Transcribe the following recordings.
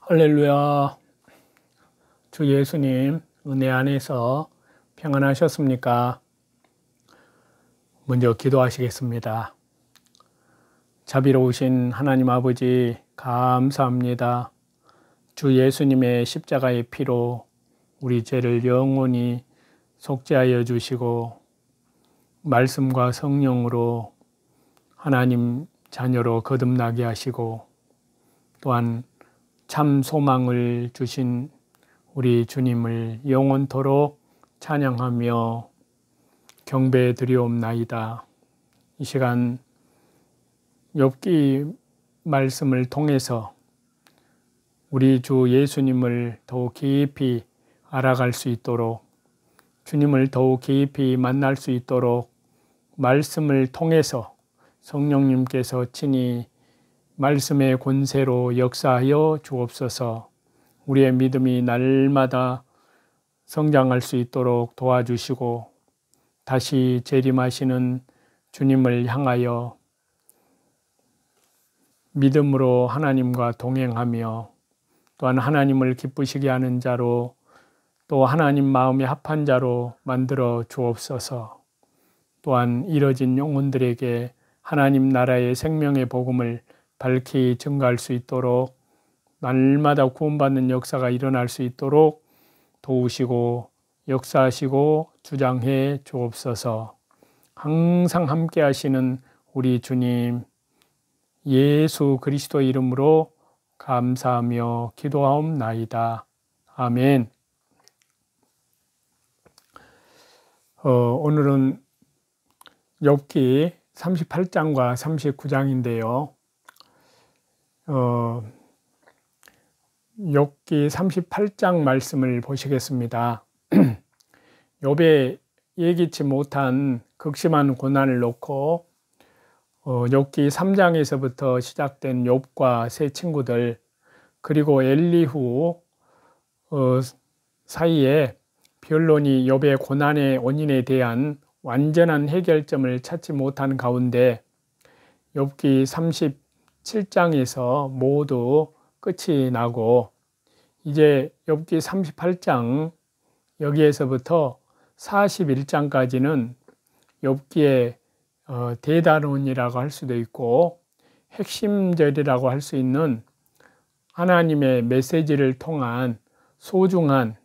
할렐루야. 주 예수님 은혜 안에서 평안하셨습니까? 먼저 기도하시겠습니다. 자비로우신 하나님 아버지 감사합니다. 주 예수님의 십자가의 피로 우리 죄를 영원히 속죄하여 주시고 말씀과 성령으로 하나님 자녀로 거듭나게 하시고 또한 참 소망을 주신 우리 주님을 영원토록 찬양하며 경배해 드리옵나이다. 이 시간 욥기 말씀을 통해서 우리 주 예수님을 더욱 깊이 알아갈 수 있도록, 주님을 더욱 깊이 만날 수 있도록 말씀을 통해서 성령님께서 친히 말씀의 권세로 역사하여 주옵소서. 우리의 믿음이 날마다 성장할 수 있도록 도와주시고 다시 재림하시는 주님을 향하여 믿음으로 하나님과 동행하며 또한 하나님을 기쁘시게 하는 자로 또 하나님 마음에 합한 자로 만들어 주옵소서. 또한 이뤄진 영혼들에게 하나님 나라의 생명의 복음을 밝히 증가할 수 있도록 날마다 구원받는 역사가 일어날 수 있도록 도우시고 역사하시고 주장해 주옵소서. 항상 함께 하시는 우리 주님 예수 그리스도의 이름으로 감사하며 기도하옵나이다. 아멘. 오늘은 욥기 38장과 39장인데요. 욥기 38장 말씀을 보시겠습니다. 욥의 예기치 못한 극심한 고난을 놓고 욥기 3장에서부터 시작된 욥과 세 친구들 그리고 엘리후 사이에 변론이 욥의 고난의 원인에 대한 완전한 해결점을 찾지 못한 가운데 욥기 37장에서 모두 끝이 나고 이제 욥기 38장 여기에서부터 41장까지는 욥기의 대단원이라고 할 수도 있고 핵심절이라고 할 수 있는 하나님의 메시지를 통한 소중한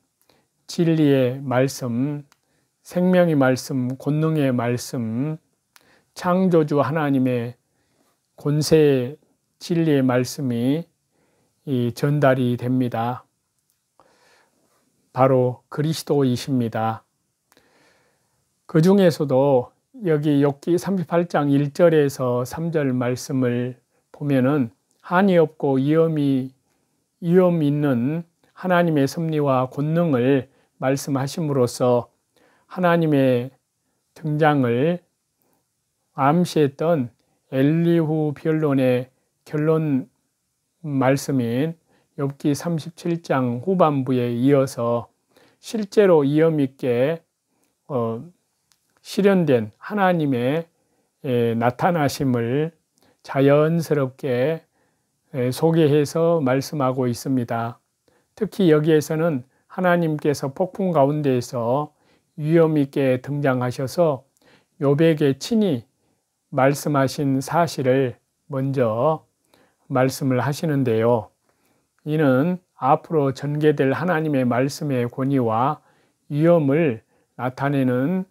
진리의 말씀, 생명의 말씀, 권능의 말씀, 창조주 하나님의 권세의 진리의 말씀이 전달이 됩니다. 바로 그리스도이십니다. 그 중에서도 여기 욥기 38장 1절에서 3절 말씀을 보면은 한이 없고 위험 있는 하나님의 섭리와 권능을 말씀하심으로써 하나님의 등장을 암시했던 엘리후 변론의 결론 말씀인 욥기 37장 후반부에 이어서 실제로 위험 있게 실현된 하나님의 나타나심을 자연스럽게 소개해서 말씀하고 있습니다. 특히 여기에서는 하나님께서 폭풍 가운데에서 위험 있게 등장하셔서 욥에게 친히 말씀하신 사실을 먼저 말씀을 하시는데요. 이는 앞으로 전개될 하나님의 말씀의 권위와 위엄을 나타내는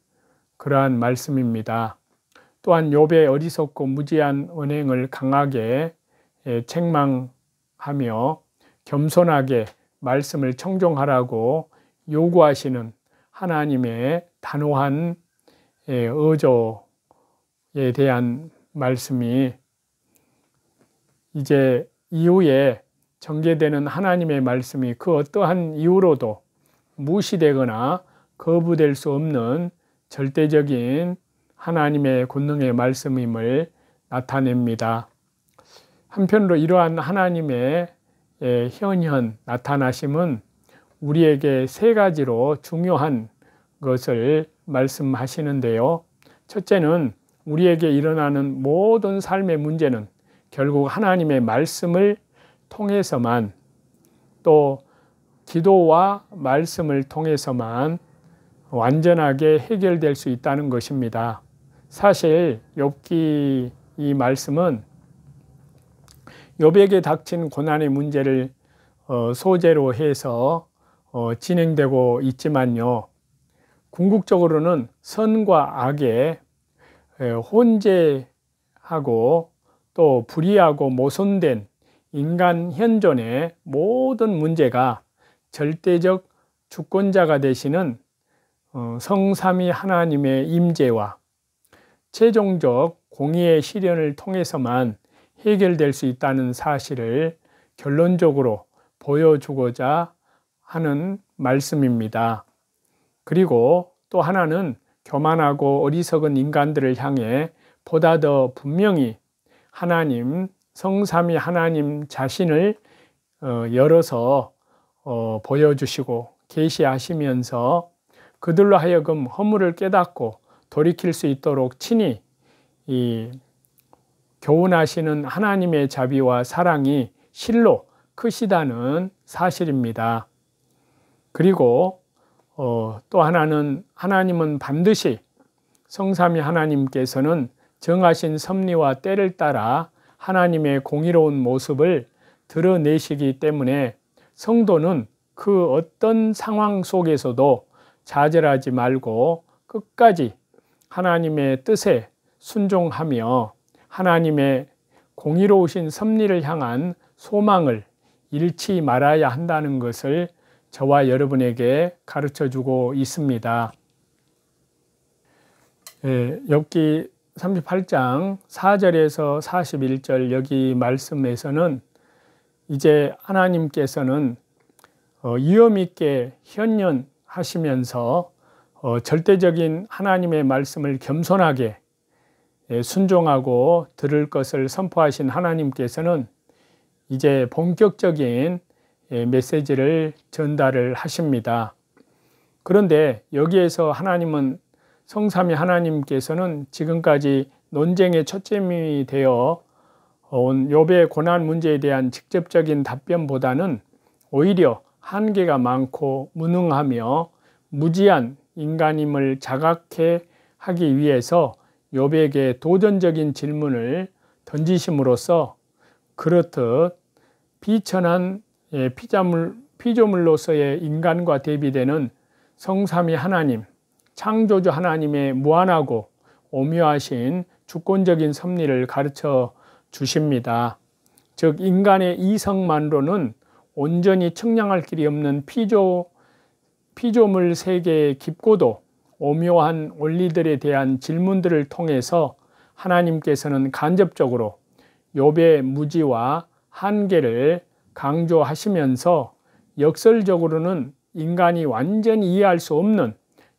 그러한 말씀입니다. 또한 욥의 어리석고 무지한 언행을 강하게 책망하며 겸손하게 말씀을 청종하라고 요구하시는 하나님의 단호한 의조에 대한 말씀이 이제 이후에 전개되는 하나님의 말씀이 그 어떠한 이유로도 무시되거나 거부될 수 없는 절대적인 하나님의 권능의 말씀임을 나타냅니다. 한편으로 이러한 하나님의 현현 나타나심은 우리에게 세 가지로 중요한 것을 말씀하시는데요. 첫째는 우리에게 일어나는 모든 삶의 문제는 결국 하나님의 말씀을 통해서만 또 기도와 말씀을 통해서만 완전하게 해결될 수 있다는 것입니다. 사실 욥기 이 말씀은 욥에게 닥친 고난의 문제를 소재로 해서 진행되고 있지만요, 궁극적으로는 선과 악의 혼재하고 또 불의하고 모순된 인간 현존의 모든 문제가 절대적 주권자가 되시는 성삼위 하나님의 임재와 최종적 공의의 실현을 통해서만 해결될 수 있다는 사실을 결론적으로 보여주고자 하는 말씀입니다. 그리고 또 하나는 교만하고 어리석은 인간들을 향해 보다 더 분명히 하나님, 성삼위 하나님 자신을 열어서 보여주시고 계시하시면서 그들로 하여금 허물을 깨닫고 돌이킬 수 있도록 친히 교훈하시는 하나님의 자비와 사랑이 실로 크시다는 사실입니다. 그리고 또 하나는 하나님은 반드시 성삼위 하나님께서는 정하신 섭리와 때를 따라 하나님의 공의로운 모습을 드러내시기 때문에 성도는 그 어떤 상황 속에서도 좌절하지 말고 끝까지 하나님의 뜻에 순종하며 하나님의 공의로우신 섭리를 향한 소망을 잃지 말아야 한다는 것을 저와 여러분에게 가르쳐 주고 있습니다. 욥기 38장 4절에서 41절 여기 말씀에서는 이제 하나님께서는 위엄 있게 현현하시면서 절대적인 하나님의 말씀을 겸손하게 순종하고 들을 것을 선포하신 하나님께서는 이제 본격적인 메시지를 전달을 하십니다. 그런데 여기에서 하나님은 성삼위 하나님께서는 지금까지 논쟁의 초점이 되어 온 욥의 고난 문제에 대한 직접적인 답변보다는 오히려 한계가 많고 무능하며 무지한 인간임을 자각해 하기 위해서 욥에게 도전적인 질문을 던지심으로써 그렇듯 비천한 피조물로서의 인간과 대비되는 성삼위 하나님, 창조주 하나님의 무한하고 오묘하신 주권적인 섭리를 가르쳐 주십니다. 즉 인간의 이성만으로는 온전히 측량할 길이 없는 피조물 세계의 깊고도 오묘한 원리들에 대한 질문들을 통해서 하나님께서는 간접적으로 욥의 무지와 한계를 강조하시면서 역설적으로는 인간이 완전히 이해할 수 없는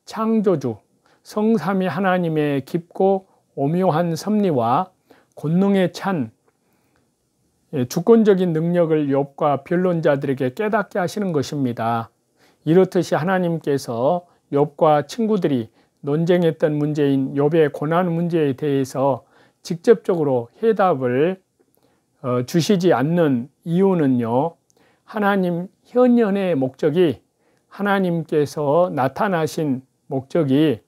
창조주 성삼위 하나님의 깊고 오묘한 섭리와 권능에 찬 주권적인 능력을 욥과 변론자들에게 깨닫게 하시는 것입니다. 이렇듯이 하나님께서 욥과 친구들이 논쟁했던 문제인 욥의 고난 문제에 대해서 직접적으로 해답을 주시지 않는 이유는요, 하나님 현현의 목적이, 하나님께서 나타나신 목적이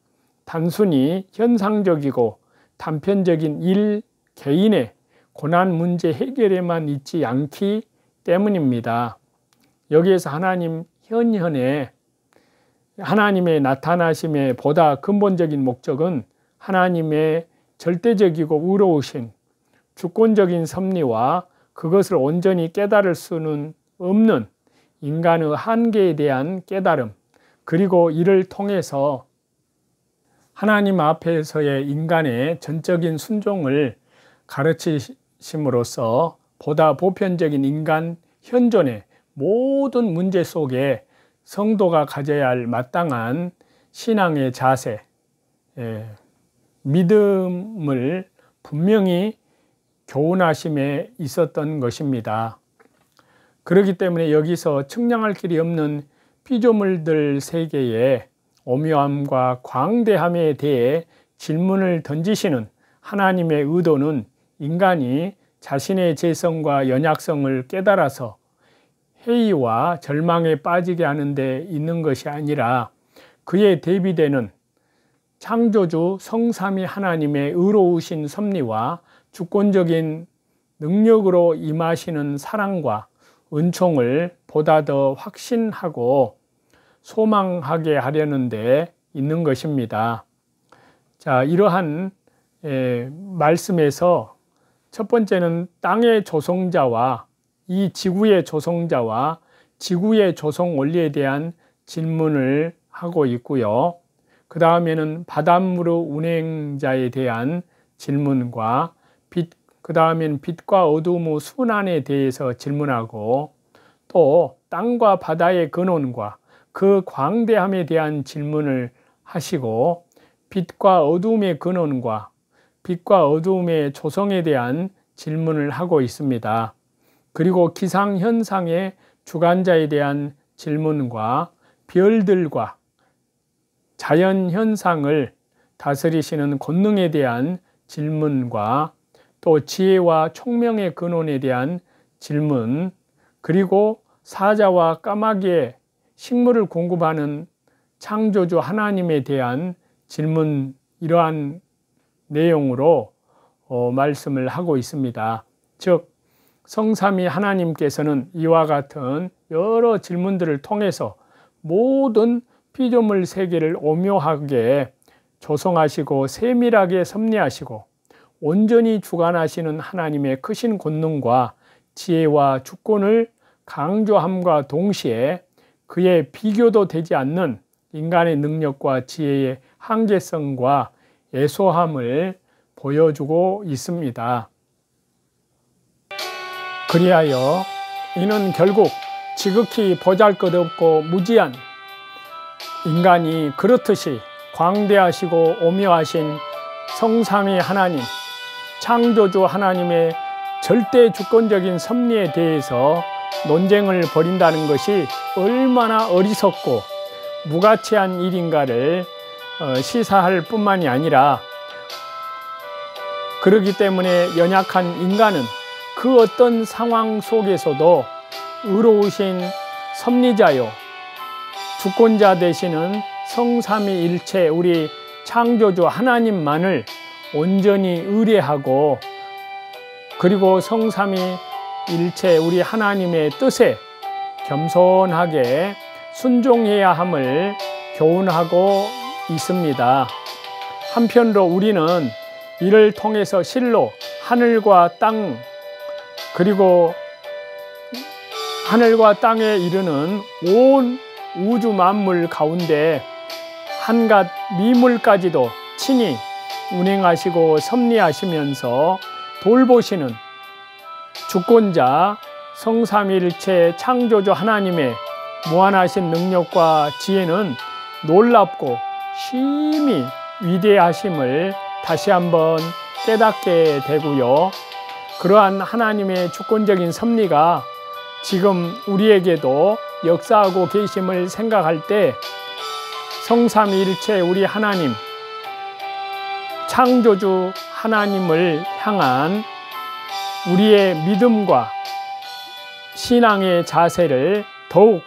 단순히 현상적이고 단편적인 개인의 고난 문제 해결에만 있지 않기 때문입니다. 여기에서 하나님 현현의 하나님의 나타나심의 보다 근본적인 목적은 하나님의 절대적이고 의로우신 주권적인 섭리와 그것을 온전히 깨달을 수는 없는 인간의 한계에 대한 깨달음, 그리고 이를 통해서 하나님 앞에서의 인간의 전적인 순종을 가르치심으로써 보다 보편적인 인간 현존의 모든 문제 속에 성도가 가져야 할 마땅한 신앙의 자세, 믿음을 분명히 교훈하심에 있었던 것입니다. 그렇기 때문에 여기서 측량할 길이 없는 피조물들 세계의 오묘함과 광대함에 대해 질문을 던지시는 하나님의 의도는 인간이 자신의 재성과 연약성을 깨달아서 회의와 절망에 빠지게 하는 데 있는 것이 아니라 그에 대비되는 창조주 성삼위 하나님의 의로우신 섭리와 주권적인 능력으로 임하시는 사랑과 은총을 보다 더 확신하고 소망하게 하려는 데 있는 것입니다. 자, 이러한 말씀에서 첫 번째는 땅의 조성자와 이 지구의 조성자와 지구의 조성 원리에 대한 질문을 하고 있고요. 그 다음에는 바닷물 운행자에 대한 질문과 그 다음에는 빛과 어둠의 순환에 대해서 질문하고 또 땅과 바다의 근원과 그 광대함에 대한 질문을 하시고 빛과 어둠의 근원과 빛과 어둠의 조성에 대한 질문을 하고 있습니다. 그리고 기상현상의 주관자에 대한 질문과 별들과 자연현상을 다스리시는 권능에 대한 질문과 또 지혜와 총명의 근원에 대한 질문, 그리고 사자와 까마귀의 식물을 공급하는 창조주 하나님에 대한 질문, 이러한 내용으로 말씀을 하고 있습니다. 즉 성삼위 하나님께서는 이와 같은 여러 질문들을 통해서 모든 피조물 세계를 오묘하게 조성하시고 세밀하게 섭리하시고 온전히 주관하시는 하나님의 크신 권능과 지혜와 주권을 강조함과 동시에 그의 비교도 되지 않는 인간의 능력과 지혜의 한계성과 애소함을 보여주고 있습니다. 그리하여 이는 결국 지극히 보잘것없고 무지한 인간이 그렇듯이 광대하시고 오묘하신 성삼위 하나님, 창조주 하나님의 절대 주권적인 섭리에 대해서 논쟁을 벌인다는 것이 얼마나 어리석고 무가치한 일인가를 시사할 뿐만이 아니라, 그렇기 때문에 연약한 인간은 그 어떤 상황 속에서도 의로우신 섭리자요 주권자 되시는 성삼위일체 우리 창조주 하나님만을 온전히 의뢰하고, 그리고 성삼위일체 우리 하나님의 뜻에 겸손하게 순종해야 함을 교훈하고 있습니다. 한편으로 우리는 이를 통해서 실로 하늘과 땅, 그리고 하늘과 땅에 이르는 온 우주 만물 가운데 한갓 미물까지도 친히 운행하시고 섭리하시면서 돌보시는 주권자 성삼위일체 창조주 하나님의 무한하신 능력과 지혜는 놀랍고 심히 위대하심을 다시 한번 깨닫게 되고요. 그러한 하나님의 주권적인 섭리가 지금 우리에게도 역사하고 계심을 생각할 때 성삼위일체 우리 하나님, 창조주 하나님을 향한 우리의 믿음과 신앙의 자세를 더욱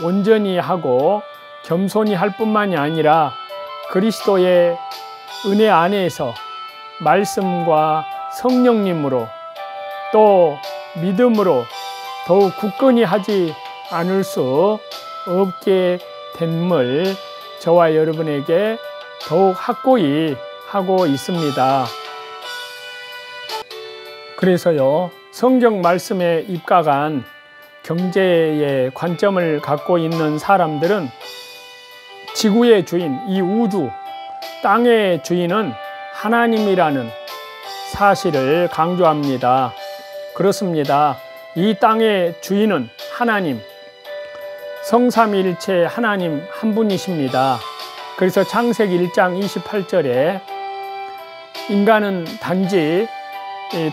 온전히 하고 겸손히 할 뿐만이 아니라 그리스도의 은혜 안에서 말씀과 성령님으로 또 믿음으로 더욱 굳건히 하지 않을 수 없게 됨을 저와 여러분에게 더욱 확고히 하고 있습니다. 그래서요, 성경 말씀에 입각한 경제의 관점을 갖고 있는 사람들은 지구의 주인, 이 우주, 땅의 주인은 하나님이라는 사실을 강조합니다. 그렇습니다. 이 땅의 주인은 하나님, 성삼위일체 하나님 한 분이십니다. 그래서 창세기 1장 28절에 인간은 단지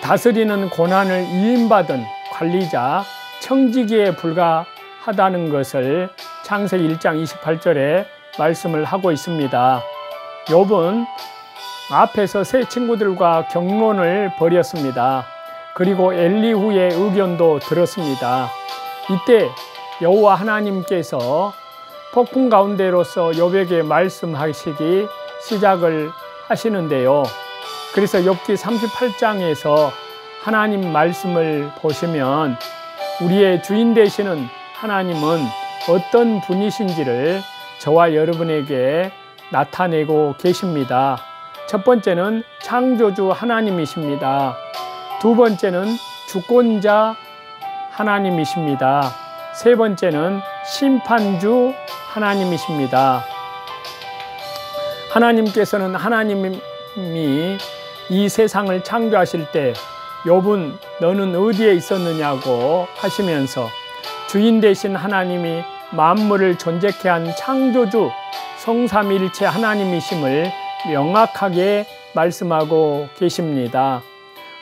다스리는 고난을 위임받은 관리자, 청지기에 불과하다는 것을 창세기 1장 28절에 말씀을 하고 있습니다. 욥은 앞에서 세 친구들과 경론을 벌였습니다. 그리고 엘리후의 의견도 들었습니다. 이때 여호와 하나님께서 폭풍 가운데로서 욥에게 말씀하시기 시작을 하시는데요. 그래서 욥기 38장에서 하나님 말씀을 보시면 우리의 주인 되시는 하나님은 어떤 분이신지를 저와 여러분에게 나타내고 계십니다. 첫 번째는 창조주 하나님이십니다. 두 번째는 주권자 하나님이십니다. 세 번째는 심판주 하나님이십니다. 하나님께서는 하나님이 이 세상을 창조하실 때 욥은 너는 어디에 있었느냐고 하시면서 주인 되신 하나님이 만물을 존재케 한 창조주 성삼위일체 하나님이심을 명확하게 말씀하고 계십니다.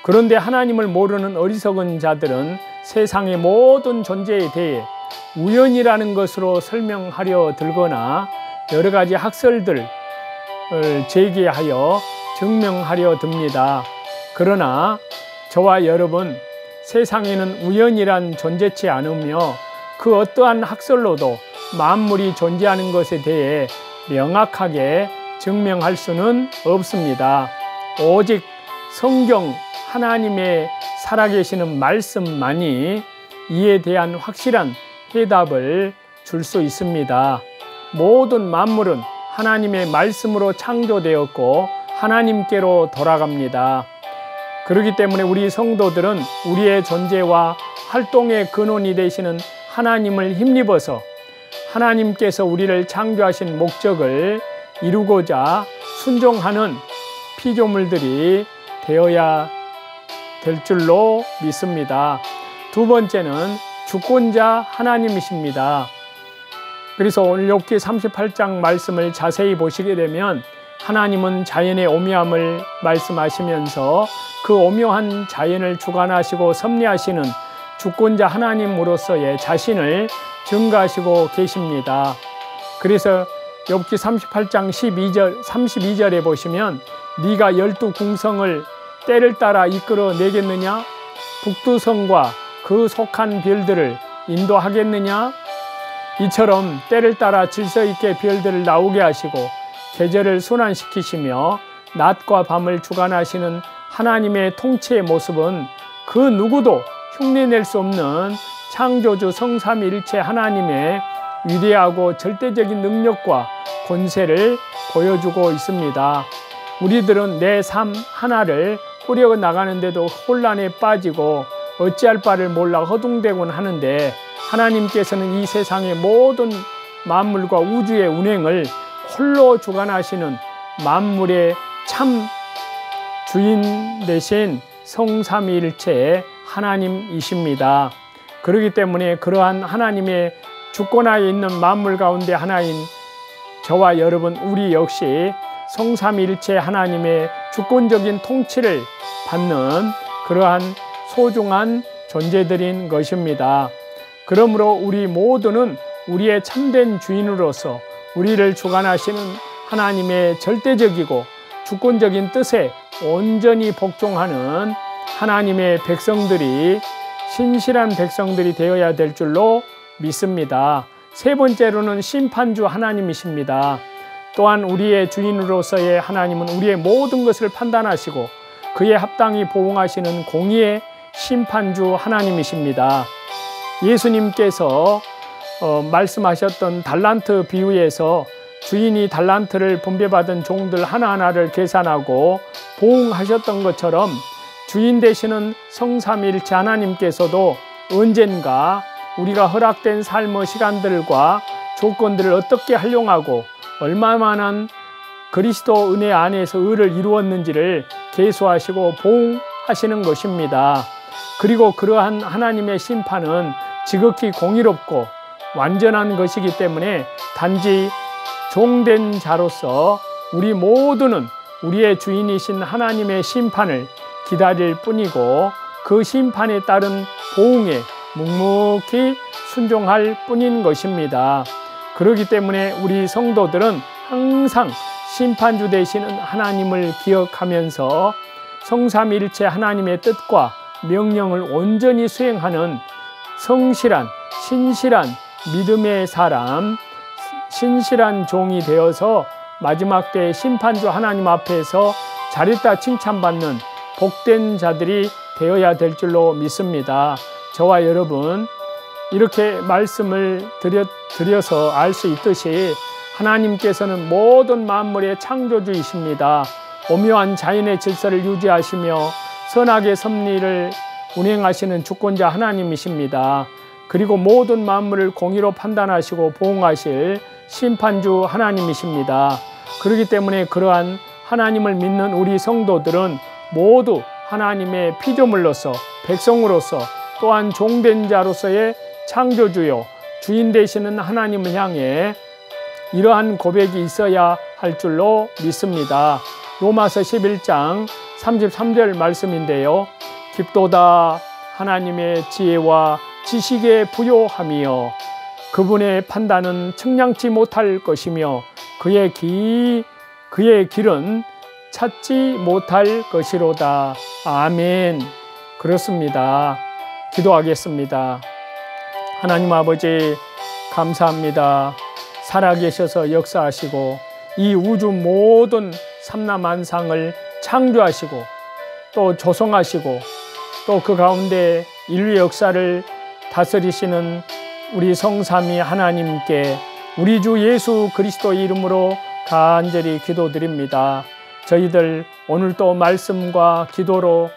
그런데 하나님을 모르는 어리석은 자들은 세상의 모든 존재에 대해 우연이라는 것으로 설명하려 들거나 여러 가지 학설들을 제기하여 증명하려 듭니다. 그러나 저와 여러분, 세상에는 우연이란 존재치 않으며 그 어떠한 학설로도 만물이 존재하는 것에 대해 명확하게 증명할 수는 없습니다. 오직 성경 하나님의 살아계시는 말씀만이 이에 대한 확실한 해답을 줄 수 있습니다. 모든 만물은 하나님의 말씀으로 창조되었고 하나님께로 돌아갑니다. 그렇기 때문에 우리 성도들은 우리의 존재와 활동의 근원이 되시는 하나님을 힘입어서 하나님께서 우리를 창조하신 목적을 이루고자 순종하는 피조물들이 되어야 될 줄로 믿습니다. 두 번째는 주권자 하나님이십니다. 그래서 오늘 욥기 38장 말씀을 자세히 보시게 되면 하나님은 자연의 오묘함을 말씀하시면서 그 오묘한 자연을 주관하시고 섭리하시는 주권자 하나님으로서의 자신을 증거하시고 계십니다. 그래서 욥기 38장 32절에 보시면 네가 12궁성을 때를 따라 이끌어 내겠느냐? 북두성과 그 속한 별들을 인도하겠느냐? 이처럼 때를 따라 질서 있게 별들을 나오게 하시고 계절을 순환시키시며 낮과 밤을 주관하시는 하나님의 통치의 모습은 그 누구도 흉내낼 수 없는 창조주 성삼위일체 하나님의 위대하고 절대적인 능력과 권세를 보여주고 있습니다. 우리들은 내 삶 하나를 꾸려 나가는데도 혼란에 빠지고 어찌할 바를 몰라 허둥대곤 하는데 하나님께서는 이 세상의 모든 만물과 우주의 운행을 홀로 주관하시는 만물의 참 주인 되신 성삼위일체의 하나님이십니다. 그렇기 때문에 그러한 하나님의 주권하에 있는 만물 가운데 하나인 저와 여러분 우리 역시 성삼위일체 하나님의 주권적인 통치를 받는 그러한 소중한 존재들인 것입니다. 그러므로 우리 모두는 우리의 참된 주인으로서 우리를 주관하시는 하나님의 절대적이고 주권적인 뜻에 온전히 복종하는 하나님의 백성들이 신실한 백성들이 되어야 될 줄로 믿습니다. 세 번째로는 심판주 하나님이십니다. 또한 우리의 주인으로서의 하나님은 우리의 모든 것을 판단하시고 그에 합당히 보응하시는 공의의 심판주 하나님이십니다. 예수님께서 말씀하셨던 달란트 비유에서 주인이 달란트를 분배받은 종들 하나하나를 계산하고 보응하셨던 것처럼 주인 되시는 성삼위일체 하나님께서도 언젠가 우리가 허락된 삶의 시간들과 조건들을 어떻게 활용하고 얼마만한 그리스도 은혜 안에서 의를 이루었는지를 계수하시고 보응하시는 것입니다. 그리고 그러한 하나님의 심판은 지극히 공의롭고 완전한 것이기 때문에 단지 종된 자로서 우리 모두는 우리의 주인이신 하나님의 심판을 기다릴 뿐이고 그 심판에 따른 보응에 묵묵히 순종할 뿐인 것입니다. 그렇기 때문에 우리 성도들은 항상 심판주 되시는 하나님을 기억하면서 성삼위일체 하나님의 뜻과 명령을 온전히 수행하는 성실한, 신실한 믿음의 사람, 신실한 종이 되어서 마지막 때 심판주 하나님 앞에서 잘했다 칭찬받는 복된 자들이 되어야 될 줄로 믿습니다. 저와 여러분, 이렇게 말씀을 드려서 알 수 있듯이 하나님께서는 모든 만물의 창조주이십니다. 오묘한 자연의 질서를 유지하시며 선악의 섭리를 운행하시는 주권자 하나님이십니다. 그리고 모든 만물을 공의로 판단하시고 보응하실 심판주 하나님이십니다. 그렇기 때문에 그러한 하나님을 믿는 우리 성도들은 모두 하나님의 피조물로서, 백성으로서, 또한 종된 자로서의 창조주요 주인 되시는 하나님을 향해 이러한 고백이 있어야 할 줄로 믿습니다. 로마서 11장 33절 말씀인데요. 깊도다 하나님의 지혜와 지식에 부요함이여 그분의 판단은 측량치 못할 것이며 그의 길은 찾지 못할 것이로다. 아멘. 그렇습니다. 기도하겠습니다. 하나님 아버지, 감사합니다. 살아계셔서 역사하시고 이 우주 모든 삼라만상을 창조하시고 또 조성하시고 또 그 가운데 인류의 역사를 다스리시는 우리 성삼위 하나님께 우리 주 예수 그리스도의 이름으로 간절히 기도드립니다. 저희들 오늘 또 말씀과 기도로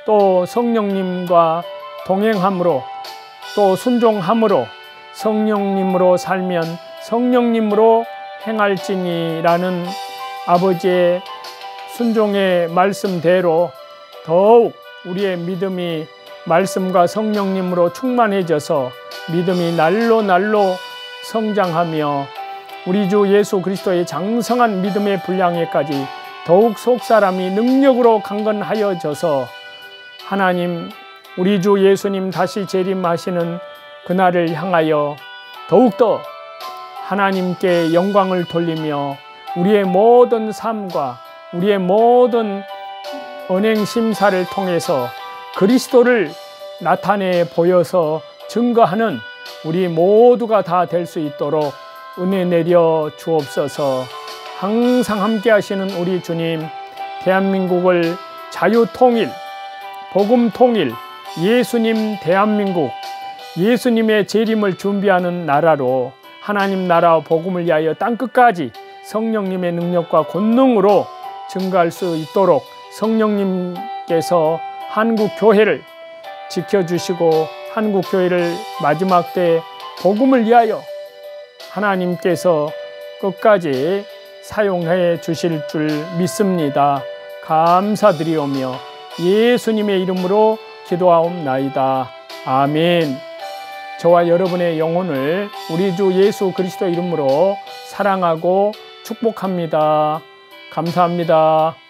또 성령님과 동행함으로 또 순종함으로 성령님으로 살면 성령님으로 행할지니라는 아버지의 순종의 말씀대로 더욱 우리의 믿음이 말씀과 성령님으로 충만해져서 믿음이 날로 날로 성장하며 우리 주 예수 그리스도의 장성한 믿음의 분량에까지 더욱 속사람이 능력으로 강건하여져서 하나님 우리 주 예수님 다시 재림하시는 그날을 향하여 더욱더 하나님께 영광을 돌리며 우리의 모든 삶과 우리의 모든 언행 심사를 통해서 그리스도를 나타내 보여서 증거하는 우리 모두가 다 될 수 있도록 은혜 내려 주옵소서. 항상 함께 하시는 우리 주님, 대한민국을 자유통일, 복음통일, 예수님 대한민국, 예수님의 재림을 준비하는 나라로 하나님 나라와 복음을 위하여 땅끝까지 성령님의 능력과 권능으로 증거할 수 있도록 성령님께서 한국 교회를 지켜주시고 한국 교회를 마지막 때 복음을 위하여 하나님께서 끝까지 사용해 주실 줄 믿습니다. 감사드리오며 예수님의 이름으로 기도하옵나이다. 아멘. 저와 여러분의 영혼을 우리 주 예수 그리스도 이름으로 사랑하고 축복합니다. 감사합니다.